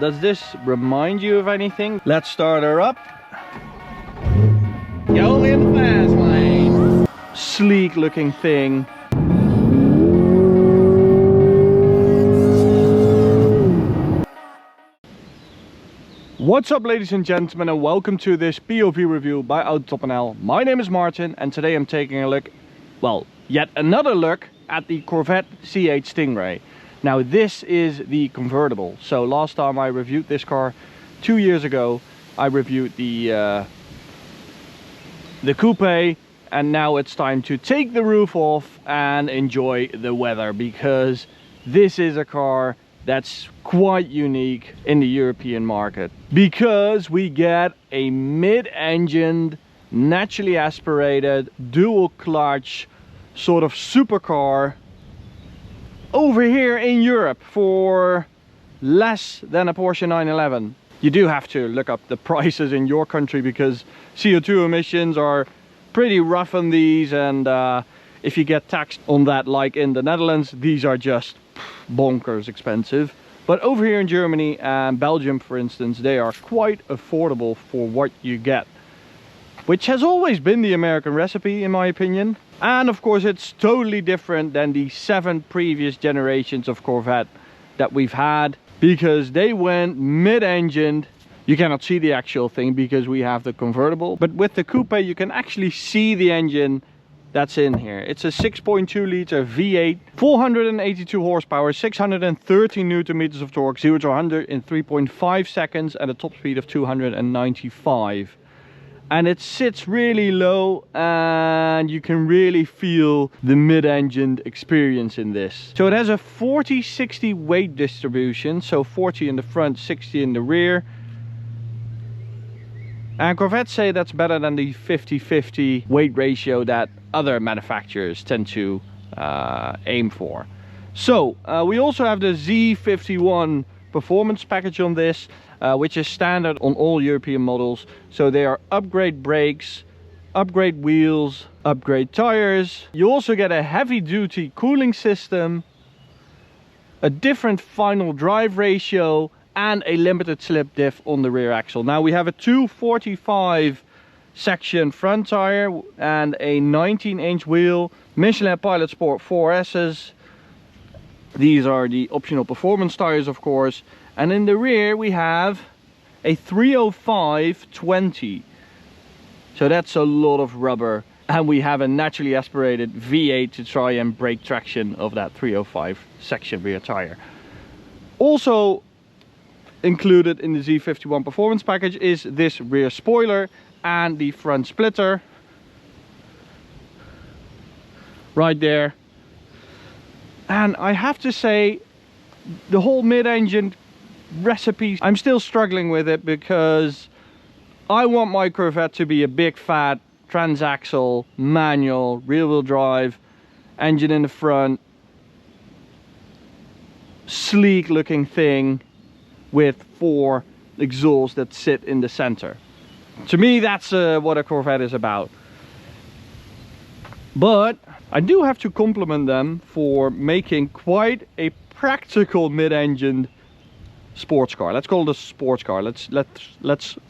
Does this remind you of anything? Let's start her up. Go in fast lane. Sleek looking thing. What's up, ladies and gentlemen, and welcome to this POV review by Autobahn. My name is Martin, and today I'm taking a look, well, yet another look at the Corvette C8 Stingray. Now this is the convertible. So last time I reviewed this car 2 years ago, I reviewed the coupe, and now it's time to take the roof off and enjoy the weather, because this is a car that's quite unique in the European market, because we get a mid-engined, naturally aspirated, dual clutch sort of supercar over here in Europe for less than a Porsche 911. You do have to look up the prices in your country, because CO2 emissions are pretty rough on these, and if you get taxed on that like in the Netherlands, these are just bonkers expensive. But over here in Germany and Belgium, for instance, they are quite affordable for what you get, which has always been the American recipe, in my opinion. And of course it's totally different than the 7 previous generations of Corvette that we've had, because they went mid-engined. You cannot see the actual thing because we have the convertible, but with the coupe you can actually see the engine that's in here. It's a 6.2 liter V8, 482 horsepower, 630 newton meters of torque, 0 to 100 in 3.5 seconds at a top speed of 295. And it sits really low, and you can really feel the mid-engined experience in this. So it has a 40-60 weight distribution, so 40 in the front, 60 in the rear. And Corvette say that's better than the 50-50 weight ratio that other manufacturers tend to aim for. So we also have the Z51 performance package on this, which is standard on all European models. So they are upgrade brakes, upgrade wheels, upgrade tires. You also get a heavy duty cooling system, a different final drive ratio, and a limited slip diff on the rear axle. Now we have a 245 section front tire and a 19-inch wheel, Michelin Pilot Sport 4S's. These are the optional performance tires, of course. And in the rear we have a 305/20. So that's a lot of rubber. And we have a naturally aspirated V8 to try and break traction of that 305 section rear tire. Also included in the Z51 performance package is this rear spoiler and the front splitter right there. And I have to say, the whole mid-engine recipe, I'm still struggling with it, because I want my Corvette to be a big fat transaxle manual rear-wheel drive engine in the front, sleek looking thing with 4 exhausts that sit in the center. To me, that's what a Corvette is about. But I do have to compliment them for making quite a practical mid-engined sports car. Let's call it a sports car. Let's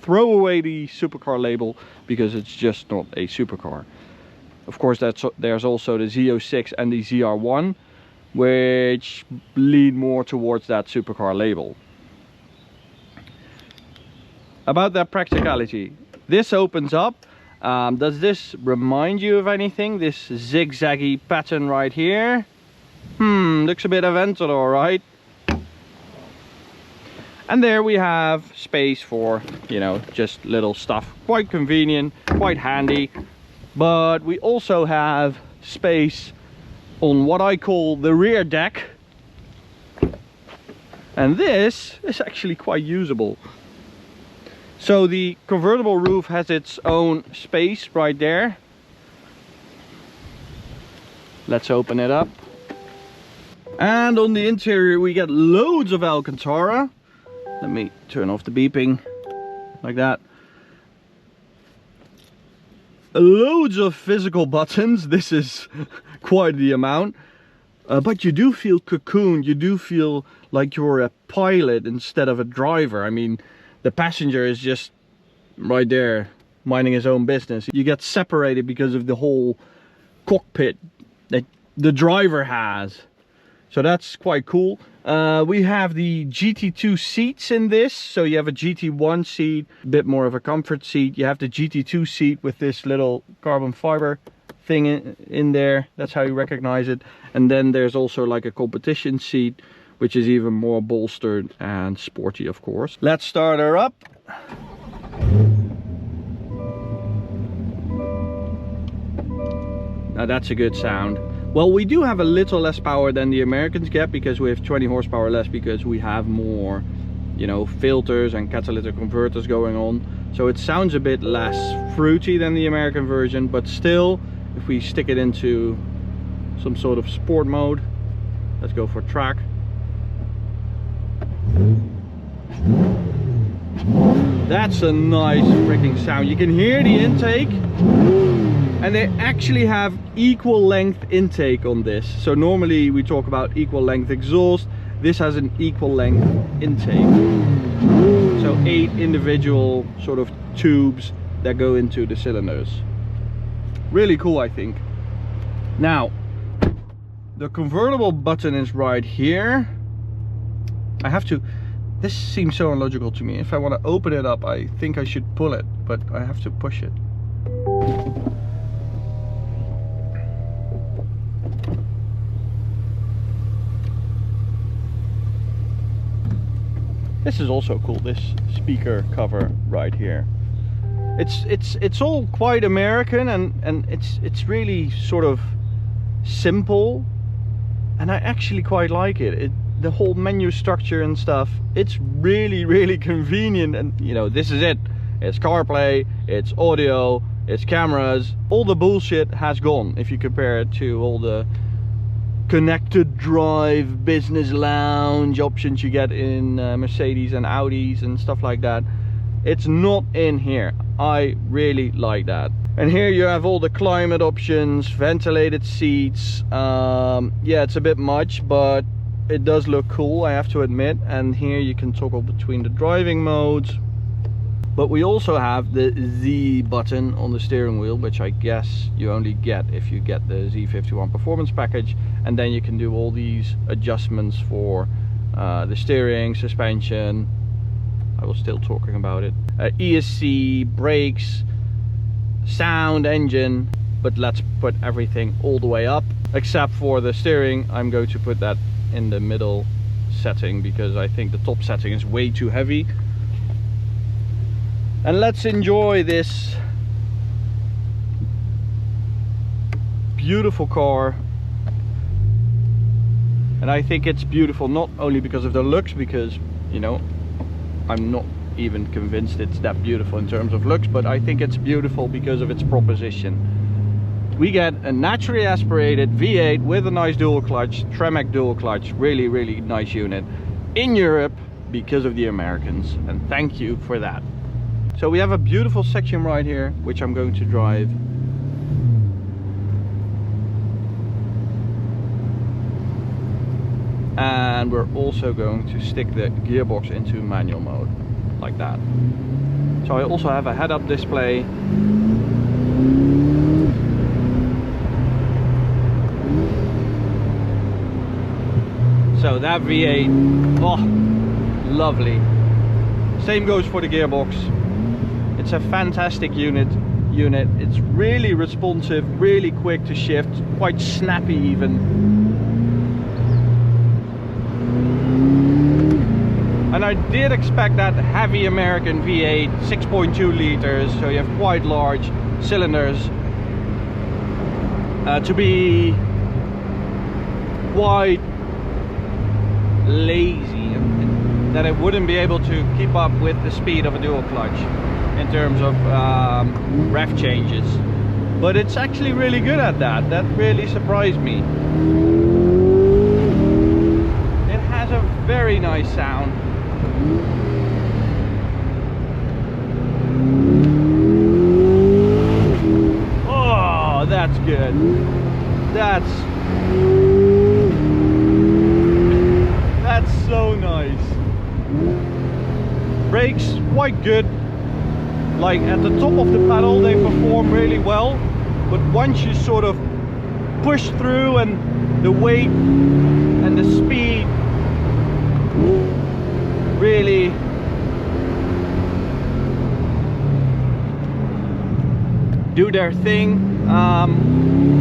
throw away the supercar label, because it's just not a supercar. Of course, there's also the Z06 and the ZR1, which lead more towards that supercar label. About that practicality, this opens up. Does this remind you of anything? This zigzaggy pattern right here? Looks a bit Aventador, right? And there we have space for, you know, just little stuff. Quite convenient, quite handy. But we also have space on what I call the rear deck. And this is actually quite usable. So the convertible roof has its own space right there. Let's open it up. And on the interior we get loads of Alcantara. Let me turn off the beeping, like that. Loads of physical buttons. This is quite the amount. But you do feel cocooned. You do feel like you're a pilot instead of a driver. I mean, the passenger is just right there minding his own business. You get separated because of the whole cockpit that the driver has. So that's quite cool. We have the GT2 seats in this. So you have a GT1 seat, a bit more of a comfort seat. You have the GT2 seat with this little carbon fiber thing in there. That's how you recognize it. And then there's also like a competition seat, which is even more bolstered and sporty, of course. Let's start her up. Now that's a good sound. Well, we do have a little less power than the Americans get, because we have 20 horsepower less, because we have more, you know, filters and catalytic converters going on. So it sounds a bit less fruity than the American version, but still, if we stick it into some sort of sport mode, let's go for track. That's a nice freaking sound. You can hear the intake. And they actually have equal length intake on this. So normally we talk about equal length exhaust. This has an equal length intake. So 8 individual sort of tubes that go into the cylinders. Really cool, I think. Now, the convertible button is right here. I have to, this seems so illogical to me. If I want to open it up, I think I should pull it, but I have to push it. This is also cool, this speaker cover right here. It's all quite American, and it's really sort of simple, and I actually quite like it. The whole menu structure and stuff, it's really convenient. And you know, this is it. It's CarPlay, it's audio, it's cameras. All the bullshit has gone if you compare it to all the connected drive, business lounge options you get in Mercedes and Audis and stuff like that. It's not in here. I really like that. And here you have all the climate options, ventilated seats. Yeah, it's a bit much, but it does look cool, I have to admit. And here you can toggle between the driving modes. But we also have the Z button on the steering wheel, which I guess you only get if you get the Z51 performance package. And then you can do all these adjustments for the steering, suspension. I was still talking about it. ESC, brakes, sound, engine. But let's put everything all the way up. Except for the steering, I'm going to put that in the middle setting, because I think the top setting is way too heavy. And let's enjoy this beautiful car. And I think it's beautiful not only because of the looks, because, you know, I'm not even convinced it's that beautiful in terms of looks, but I think it's beautiful because of its proposition. We get a naturally aspirated V8 with a nice dual clutch, Tremec dual clutch, really nice unit in Europe because of the Americans, and thank you for that. So we have a beautiful section right here, which I'm going to drive. And we're also going to stick the gearbox into manual mode, like that. So I also have a head-up display. So that V8, oh, lovely. Same goes for the gearbox. It's a fantastic unit. It's really responsive, really quick to shift, quite snappy even. And I did expect that heavy American V8, 6.2 liters, so you have quite large cylinders, to be quite lazy, and that it wouldn't be able to keep up with the speed of a dual clutch in terms of rev changes. But it's actually really good at that. That really surprised me. It has a very nice sound. Oh, that's good. That's so brakes quite good. Like at the top of the pedal they perform really well, but once you sort of push through and the weight and the speed really do their thing,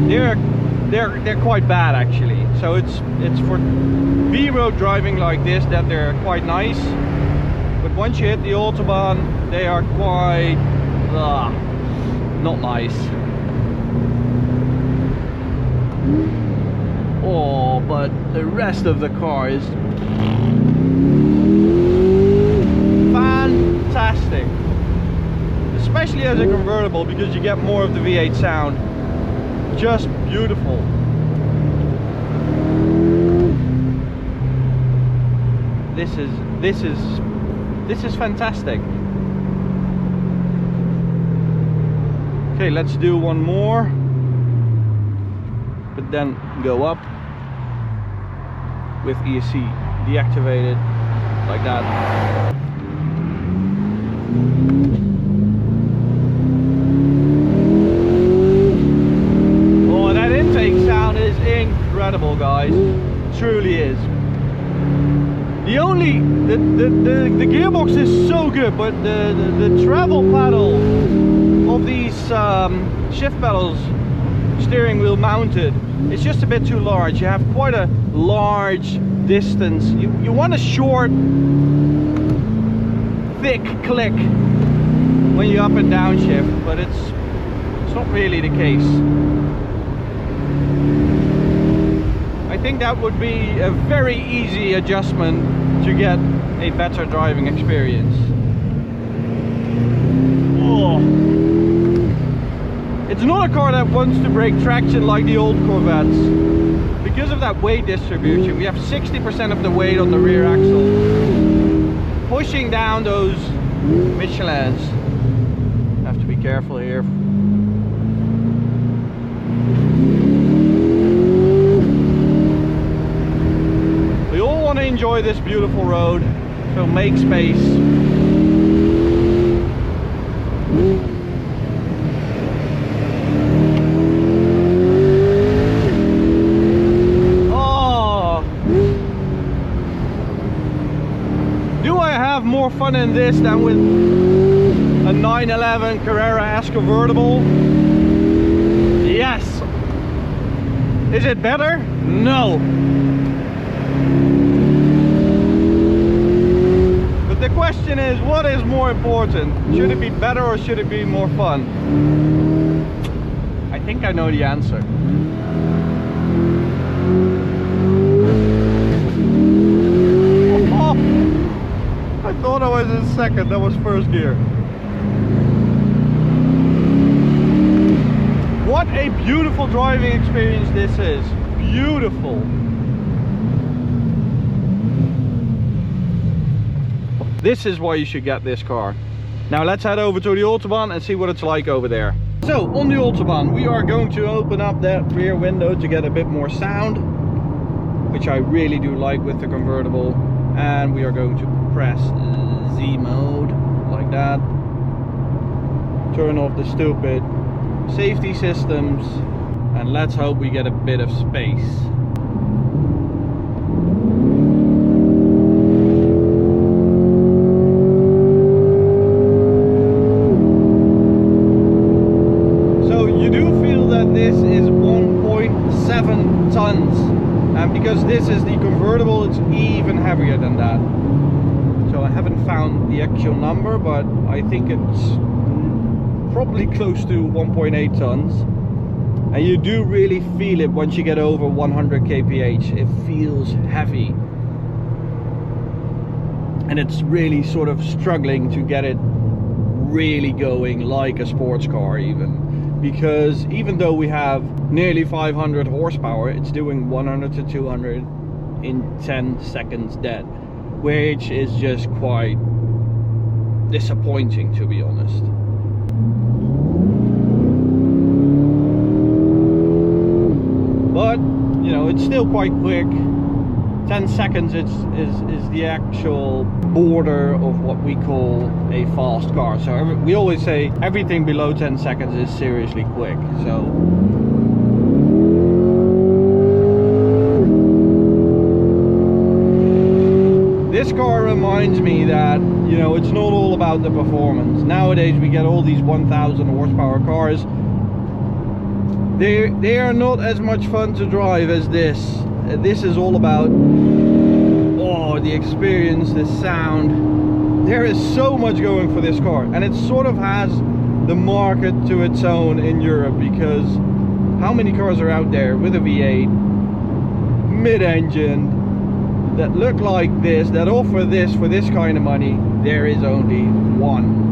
they're quite bad actually. So it's for B-road driving like this that they're quite nice, but once you hit the Autobahn they are quite not nice. Oh, but the rest of the car is fantastic, especially as a convertible, because you get more of the V8 sound. Just beautiful. This is fantastic. Okay, let's do one more, but then go up with ESC deactivated like that. Oh, that intake sound is incredible, guys. It truly is. The gearbox is so good, but the travel paddle of these shift pedals, steering wheel mounted, it's just a bit too large. You have quite a large distance. You want a short, thick click when you up and down shift, but it's not really the case. I think that would be a very easy adjustment to get a better driving experience. Oh. It's not a car that wants to break traction like the old Corvettes. Because of that weight distribution, we have 60% of the weight on the rear axle, pushing down those Michelins. Have to be careful here. We all want to enjoy this beautiful road, so make space. More fun in this than with a 911 Carrera S convertible? Yes. Is it better? No. But the question is, what is more important? Should it be better or should it be more fun? I think I know the answer. I thought I was in second, that was first gear. What a beautiful driving experience this is. Beautiful. This is why you should get this car. Now let's head over to the Autobahn and see what it's like over there. So on the Autobahn we are going to open up that rear window to get a bit more sound, which I really do like with the convertible. And we are going to press Z mode like that, turn off the stupid safety systems, and let's hope we get a bit of space. So you do feel that this is 1.7 tons, and because this is the convertible it's even heavier than that. So I haven't found the actual number, but I think it's probably close to 1.8 tons. And you do really feel it once you get over 100 kph. It feels heavy. And it's really sort of struggling to get it really going like a sports car even. Because even though we have nearly 500 horsepower, it's doing 100 to 200 in 10 seconds dead. Which is just quite disappointing, to be honest. But you know, it's still quite quick. 10 seconds is the actual border of what we call a fast car. So we always say everything below 10 seconds is seriously quick. So this car reminds me that, you know, it's not all about the performance. Nowadays we get all these 1000 horsepower cars. They are not as much fun to drive as this. This is all about, oh, the experience, the sound. There is so much going for this car, and it sort of has the market to its own in Europe, because how many cars are out there with a V8 mid-engine that look like this, that offer this for this kind of money? There is only one.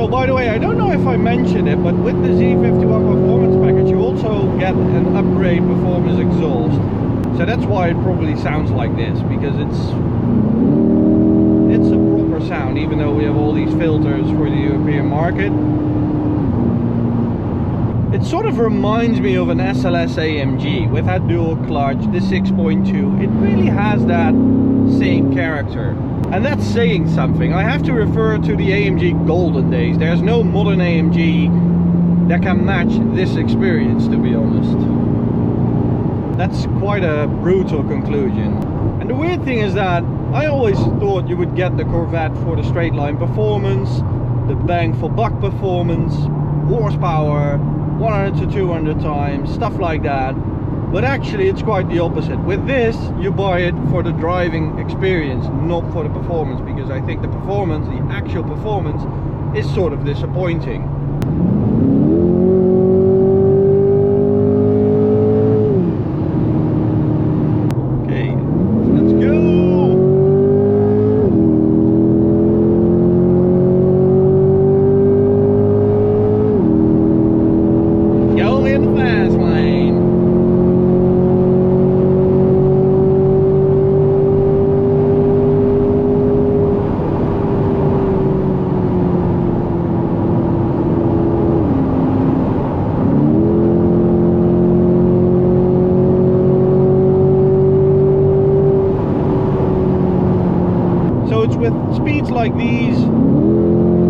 By the way, I don't know if I mentioned it, but with the Z51 performance package you also get an upgrade performance exhaust. So that's why it probably sounds like this, because it's a proper sound, even though we have all these filters for the European market. It sort of reminds me of an SLS AMG with that dual clutch, the 6.2. It really has that same character. And that's saying something. I have to refer to the AMG golden days. There's no modern AMG that can match this experience, to be honest. That's quite a brutal conclusion. And the weird thing is that I always thought you would get the Corvette for the straight line performance, the bang for buck performance, horsepower, 100 to 200 times, stuff like that. But actually it's quite the opposite. With this you buy it for the driving experience, not for the performance, because I think the performance, the actual performance, is sort of disappointing. Okay, let's go! Go in the fast lane. It's with speeds like these,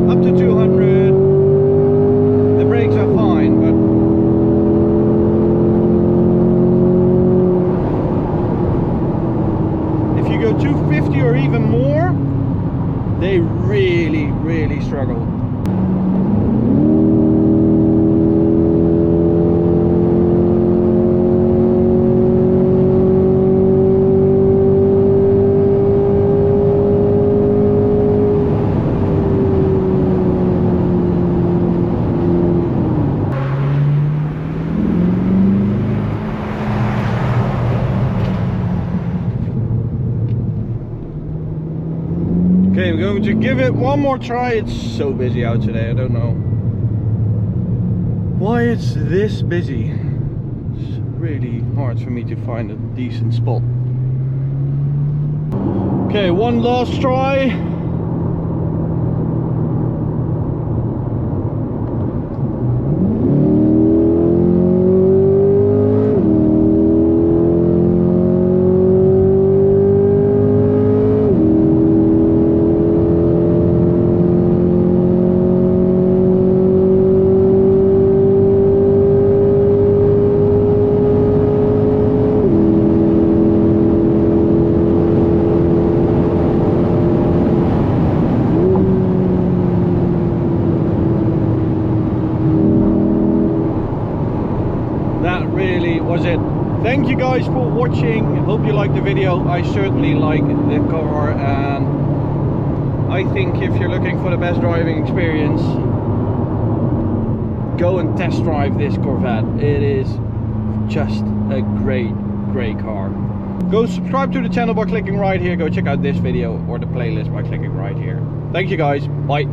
up to 200, the brakes are fine, but if you go 250 or even more, they really struggle. Okay, I'm going to give it one more try. It's so busy out today, I don't know why it's this busy. It's really hard for me to find a decent spot. Okay, one last try. Was it. Thank you guys for watching. Hope you liked the video. I certainly like the car, and I think if you're looking for the best driving experience, go and test drive this Corvette. It is just a great car. Go subscribe to the channel by clicking right here. Go check out this video or the playlist by clicking right here. Thank you guys. Bye.